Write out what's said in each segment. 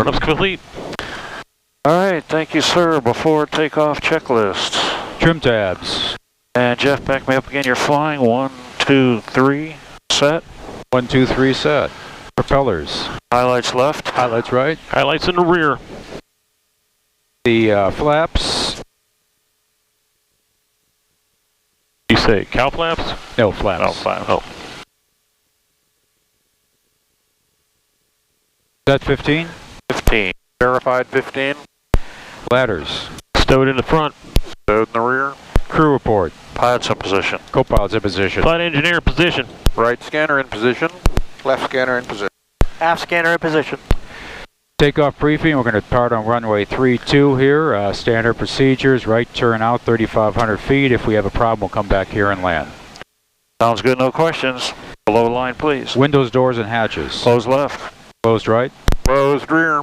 Run-up's complete. All right, thank you, sir. Before takeoff checklist. Trim tabs. And Jeff, back me up again. You're flying. 1, 2, 3, set. 1, 2, 3, set. Propellers. Highlights left. Highlights right. Highlights in the rear. The flaps. You say cow flaps? No, flaps. Oh, flaps. Oh. Set 15. 15. Verified 15. Ladders. Stowed in the front. Stowed in the rear. Crew report. Pilot's in position. Co-pilot's in position. Flight engineer in position. Right scanner in position. Left scanner in position. Aft scanner in position. Takeoff briefing. We're going to depart on runway 32 here. Standard procedures. Right turn out 3,500 feet. If we have a problem, we'll come back here and land. Sounds good. No questions. Below the line, please. Windows, doors, and hatches. Closed left. Closed right. Closed rear.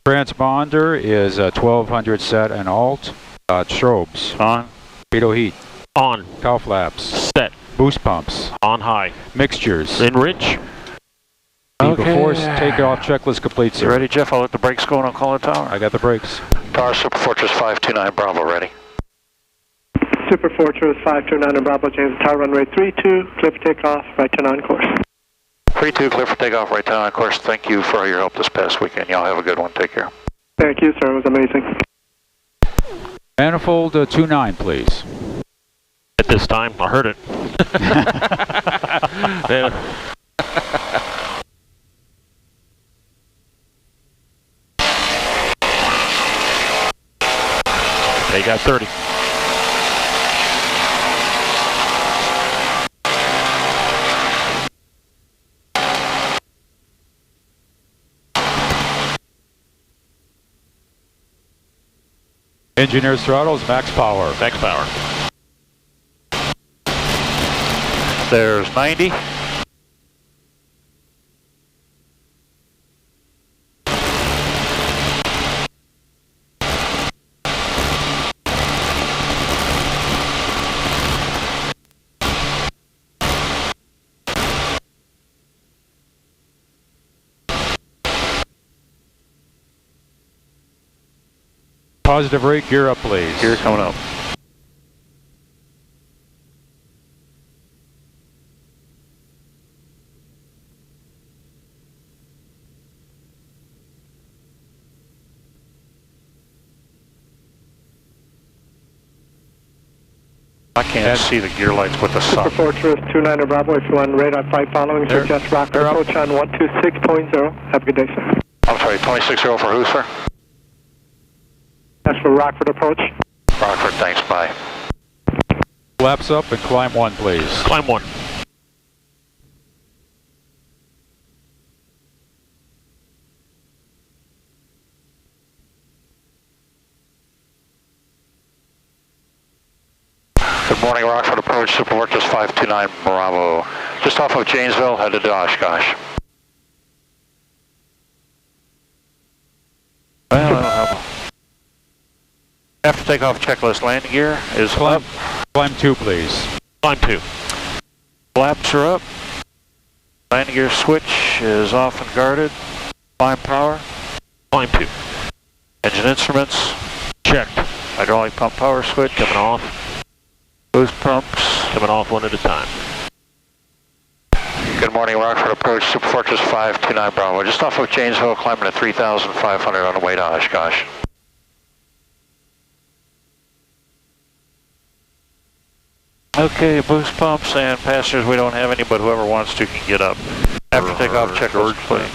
Transponder is 1200 set and alt. Strobes. On. Torpedo heat. On. Cow flaps. Set. Boost pumps. On high. Mixtures. Enrich. Before takeoff checklist complete, sir. You ready, Jeff? I'll let the brakes go and I'll call the tower. I got the brakes. Tower Superfortress 529 Bravo ready. Superfortress 529 Bravo, James Tower, runway 32, clear for takeoff, right turn on course. 32, clear for takeoff, right turn on course. Thank you for your help this past weekend. Y'all have a good one. Take care. Thank you, sir. It was amazing. Manifold 29, please. At this time, I heard it. Yeah. They got 30. Engineer's throttles, max power. Max power. There's 90. Positive rate, gear up, please. Gear coming up. I can't see the gear lights with the sun. Superfortress 29 Bravo, if you want radar flight following, suggest rocker approach on 126.0. Have a good day, sir. I'm sorry, 260 for who, sir? That's for Rockford approach. Rockford, thanks, bye. Flaps up and climb 1, please. Climb 1. Good morning, Rockford approach, Superfortress 529 Bravo. Just off of Janesville, headed to Oshkosh. Well, I don't have a... After takeoff checklist, landing gear is up. Climb 2, please. Climb 2. Flaps are up. Landing gear switch is off and guarded. Climb power. Climb 2. Engine instruments. Checked. Hydraulic pump power switch. Coming off. Boost pumps. Coming off one at a time. Good morning, Rockford approach, Superfortress 529 Bravo. Just off of Janesville, climbing to 3,500 on the way to Oshkosh. Okay, boost pumps and passengers, we don't have any, but whoever wants to can get up. After takeoff, checklist, please.